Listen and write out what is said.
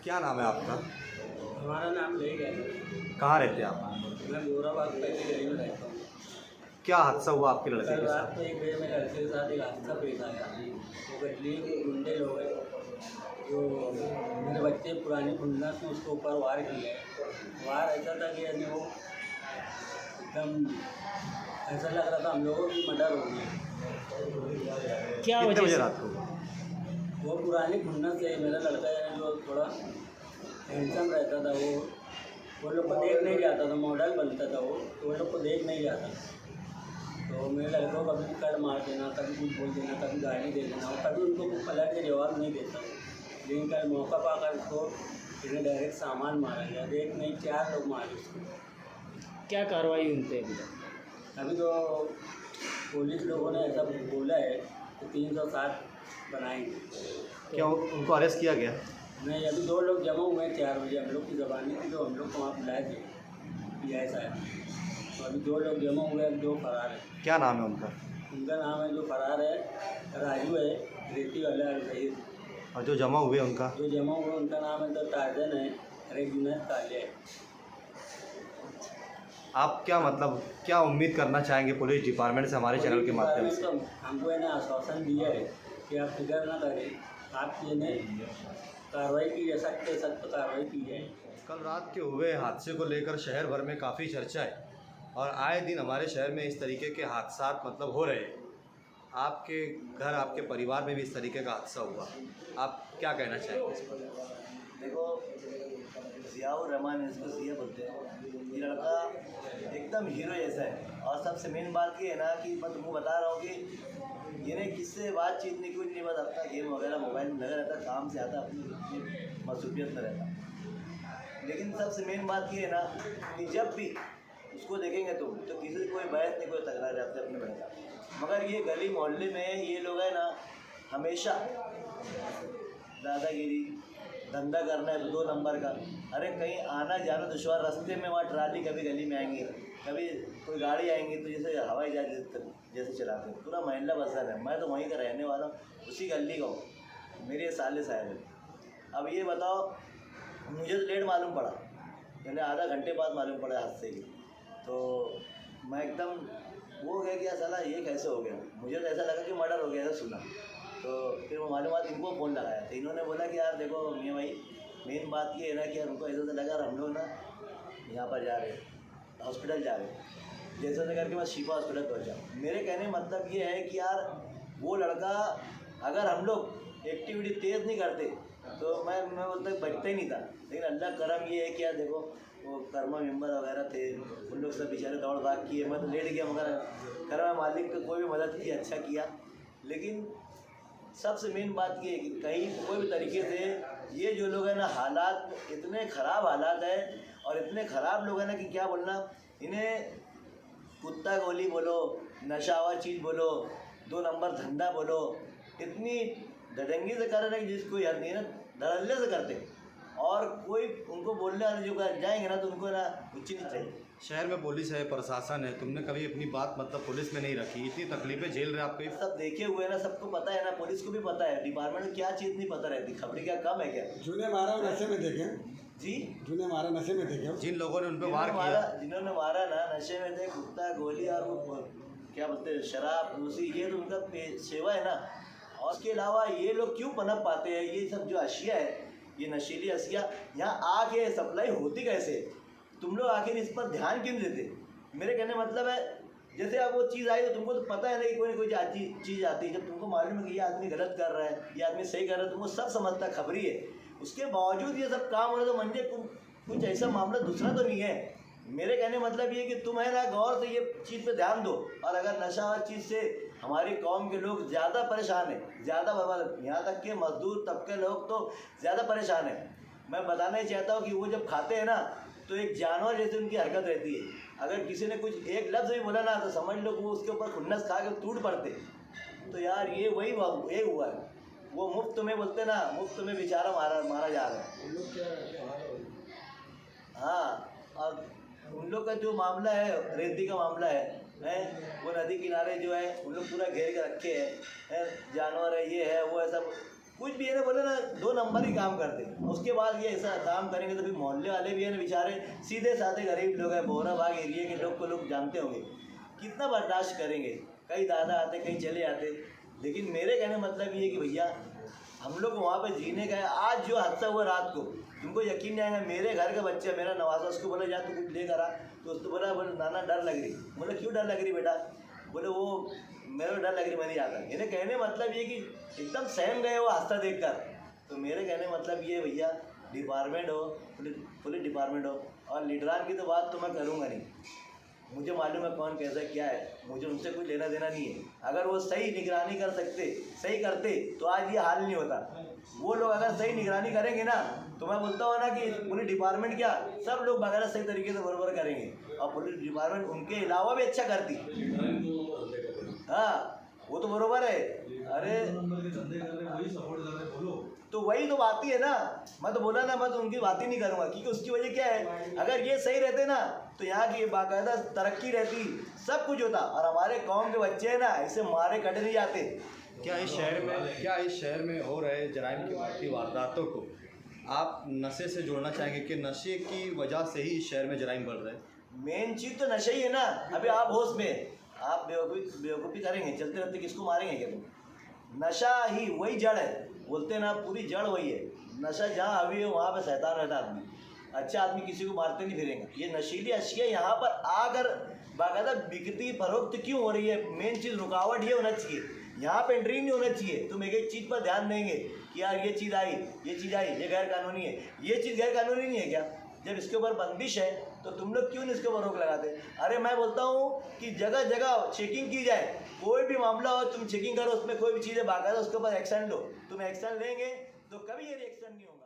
क्या नाम है आपका? हमारा नाम ले गया। कहाँ रहते हैं आप? मैं गोराबाग पहली गली में रहता हूँ। क्या हादसा हुआ आपके लड़के कल के रात साथ? को 1 बजे मेरे लड़के के साथ एक हादसा पेश आया। वो गड्डी के गुंडे लोग हैं जो मेरे बच्चे पुरानी खुंदस में उसके ऊपर वार किए। वार ऐसा था कि यानी वो एकदम ऐसा लग रहा था हम लोगों की मर्डर हो गई। क्या कितने बजे रात को? वो पुरानी खुन्नस से मेरा लड़का है जो थोड़ा हैंडसम रहता था। वो लोग को देख नहीं जाता था, मॉडल बनता था वो लोग को देख नहीं जाता। तो मेरे लड़कों को कभी कट मार देना, कभी कुछ बोल देना, कभी गाली दे देना, और कभी उनको पलट के जवाब नहीं देता। लेकिन कल मौका पाकर उसको इन्हें डायरेक्ट सामान मारा गया। एक नहीं 4 लोग मारे उसको। क्या कार्रवाई उन पर अभी तो पुलिस लोगों ने ऐसा बोला है कि 307 बनाएंगे। क्या उनको अरेस्ट किया गया? नहीं, अभी 2 लोग जमा हुए हैं 4 बजे। हम लोग की ज़बानी थी तो हम लोग को वहाँ बुलाए थे PI साहब। तो अभी 2 लोग जमा हुए हैं, 2 फरार हैं। क्या नाम है उनका? उनका नाम है, जो फरार है राजू है, रेती वाला है। और जो जमा हुए उनका? जो जमा हुए उनका नाम है तो टार्जन है और एक जुनैद कालिया है। आप क्या मतलब क्या उम्मीद करना चाहेंगे पुलिस डिपार्टमेंट से हमारे चैनल के माध्यम से? तो हमको इन्हें आश्वासन दिया है कि आप फिक्र ना करें, आपकी इन्हें कार्रवाई की जाए, सख्त से सख्त कार्रवाई की जाए। कल रात के हुए हादसे को लेकर शहर भर में काफ़ी चर्चा है और आए दिन हमारे शहर में इस तरीके के हादसा मतलब हो रहे हैं। आपके घर, आपके परिवार में भी इस तरीके का हादसा हुआ, आप क्या कहना चाहेंगे इस पर? देखो, ज़ियाउर रहमान इसको सिया बोलते हैं। ये लड़का एकदम हीरो जैसा है। और सबसे मेन बात ये है ना कि मैं तुमको बता रहा हूँ कि इन्हें किससे बातचीत नहीं, कुछ नहीं, बस अपना गेम वगैरह मोबाइल में लगा रहता, काम से आता, अपनी मसरूफियत में रहता। लेकिन सबसे मेन बात ये है ना कि जब भी उसको देखेंगे तो किसी से कोई बहस नहीं, कोई तकरार रहते अपने बहस। मगर ये गली मोहल्ले में ये लोग है ना हमेशा दादागिरी, धंधा करना है 2 नंबर का। अरे कहीं आना जाना दुश्वार, रास्ते में वहाँ ट्राली कभी गली में आएंगी, कभी कोई गाड़ी आएंगी तो जैसे हवाई जहाज जैसे चलाते हैं। पूरा मोहल्ला बसा है। मैं तो वहीं का रहने वाला हूँ, उसी गली का हूँ। मेरे साले साहब है। अब ये बताओ, मुझे तो लेट मालूम पड़ा, मैंने आधा घंटे बाद मालूम पड़ा हादसे की। तो मैं एकदम वो हो गया कि यार साला ये कैसे हो गया। मुझे तो ऐसा लगा कि मर्डर हो गया, ऐसा सुना। तो फिर वो मालूम बात इनको फ़ोन लगाया तो इन्होंने बोला कि यार देखो मियाँ भाई, मेन बात ये है ना कि हमको ऐसा लगा और हम लोग ना यहाँ पर जा रहे हैं, हॉस्पिटल जा रहे हैं। जैसे से करके मैं शिफा हॉस्पिटल पहुँचा। मेरे कहने मतलब ये है कि यार वो लड़का अगर हम लोग एक्टिविटी तेज़ नहीं करते तो मैं बोलता बचता ही नहीं था। लेकिन अल्लाह करम ये है कि यार देखो वो कर्मा मेम्बर वगैरह थे, उन लोग सब बेचारे दौड़ भाग किए। मैं तो लेट गया, मगर कर्मा मालिक को कोई भी मदद की, अच्छा किया। लेकिन सबसे मेन बात ये है कि कहीं कोई भी तरीके से ये जो लोग हैं ना, हालात इतने ख़राब हालात है और इतने ख़राब लोग हैं ना कि क्या बोलना। इन्हें कुत्ता गोली बोलो, नशावा चीज़ बोलो, 2 नंबर धंधा बोलो, इतनी दडंगी से कर रहे हैं कि जिसको याद नहीं है ना, धड़ल्ले से करते। और कोई उनको बोलने वाले जो जाएंगे ना तो उनको ना कुछ नहीं चाहिए। शहर में पुलिस है, प्रशासन है, तुमने कभी अपनी बात मतलब पुलिस में नहीं रखी, इतनी तकलीफें झेल रहे आपको? सब देखे हुए हैं ना, सबको पता है ना, पुलिस को भी पता है, डिपार्टमेंट में क्या चीज़ नहीं पता रहती। खबरें क्या कम है क्या? जूने मारा नशे में देखे जी, जूने मारा नशे में देखे। जिन लोगों ने उन पर वार किया, जिन्होंने मारा ना नशे में थे, कुत्ता गोली और वो क्या बोलते हैं शराब, उसी ये तो उनका सेवा है ना। और उसके अलावा ये लोग क्यों पनप पाते हैं? ये सब जो अशिया है, ये नशीली अशिया यहाँ आके सप्लाई होती कैसे? तुम लोग आखिर इस पर ध्यान क्यों देते? मेरे कहने मतलब है, जैसे अब वो चीज़ आई तो तुमको तो पता है ना कि कोई ना कोई चीज़ आती है। जब तुमको मालूम है कि ये आदमी गलत कर रहा है, ये आदमी सही कर रहा है, तुमको सब समझता खबरी है। उसके बावजूद ये सब काम हो रहा है तो मंजे कुछ ऐसा मामला दूसरा तो नहीं है। मेरे कहने मतलब ये कि तुम है ना गौर से ये चीज़ पे ध्यान दो। और अगर नशा और चीज़ से हमारी कौम के लोग ज़्यादा परेशान हैं, ज़्यादा बर्बाद, यहाँ तक कि मजदूर तबके लोग तो ज़्यादा परेशान हैं। मैं बताना ही चाहता हूँ कि वो जब खाते हैं ना तो एक जानवर जैसे उनकी हरकत रहती है। अगर किसी ने कुछ एक लफ्ज़ भी बोला ना तो समझ लो कि वो उसके ऊपर खुन्नस खा के टूट पड़ते। तो यार ये वही हुआ है। वो मुफ्त में बोलते ना, मुफ्त में बेचारा मारा जा रहा है। हाँ, और उन लोग का जो मामला है, रेती का मामला है, वो नदी किनारे जो है उन लोग पूरा घेर के रखे हैं, जानवर है, ये है वो है, सब कुछ भी है ना बोले ना 2 नंबर ही काम करते। उसके बाद ये ऐसा काम करेंगे तो फिर मोहल्ले वाले भी है ना बेचारे सीधे साधे गरीब लोग हैं, बोराबाग एरिया के लोग को लोग जानते होंगे, कितना बर्दाश्त करेंगे। कई दादा आते कहीं चले आते, लेकिन मेरे कहने मतलब ये है कि भैया हम लोग वहाँ पे जीने का है। आज जो हादसा हुआ रात को, तुमको यकीन नहीं आएगा, मेरे घर का बच्चा मेरा नवाजा, उसको बोला जा तू कुछ लेकर आ, तो उसको बोला नाना डर लग रही। बोले क्यों डर लग रही बेटा? बोले वो मेरे को डर लग रही, मैं नहीं जाता। मेरे कहने मतलब ये कि एकदम सहम गए वो हादसा देखकर। तो मेरे कहने मतलब ये भैया डिपार्टमेंट हो, पुलिस डिपार्टमेंट हो, और लीडरान की तो बात तो मैं करूँगा नहीं, मुझे मालूम है कौन कैसा क्या है, मुझे उनसे कोई लेना देना नहीं है। अगर वो सही निगरानी कर सकते, सही करते तो आज ये हाल नहीं होता। वो लोग अगर सही निगरानी करेंगे ना, तो मैं बोलता हूँ ना कि पुलिस डिपार्टमेंट क्या सब लोग वगैरह सही तरीके से बराबर करेंगे, और पुलिस डिपार्टमेंट उनके अलावा भी अच्छा करती। हाँ वो तो बरोबर है। अरे तो वही तो बात ही है ना, मैं तो बोला ना, मैं तो उनकी बात ही नहीं करूँगा, क्योंकि उसकी वजह क्या है, अगर ये सही रहते ना तो यहाँ की बाकायदा तरक्की रहती, सब कुछ होता। और हमारे कौम के बच्चे हैं ना, ऐसे मारे कटे नहीं जाते। क्या इस शहर में हो रहे जराइम की वारदातों को आप नशे से जोड़ना चाहेंगे कि नशे की वजह से ही इस शहर में जराइम बढ़ रहे हैं? मेन चीज़ तो नशा ही है ना। अभी आप होश में, आप बेवकूफ़ी करेंगे, चलते रहते किसको मारेंगे क्या तुम? नशा ही वही जड़ है, बोलते ना पूरी जड़ वही है। नशा जहाँ अभी है वहाँ पे शैतान रहता आदमी। अच्छा आदमी किसी को मारते नहीं फिरेंगे। ये नशीली अशिया यहाँ पर आकर बाकायदा बिकती फरोख्त क्यों हो रही है? मेन चीज़ रुकावट ये होना चाहिए, यहाँ पे एंट्री नहीं होना चाहिए। तुम एक एक चीज़ पर ध्यान देंगे कि यार ये चीज़ आई, ये गैर कानूनी है, ये चीज़ गैर कानूनी नहीं है क्या? जब इसके ऊपर बंदिश है तो तुम लोग क्यों नहीं इसके ऊपर रोक लगाते? अरे मैं बोलता हूँ कि जगह जगह चेकिंग की जाए, कोई भी मामला हो तुम चेकिंग करो, उसमें कोई भी चीज़ है बाकायदा उसके ऊपर एक्शन लो। तुम एक्शन लेंगे तो कभी ये रिएक्शन नहीं होगा।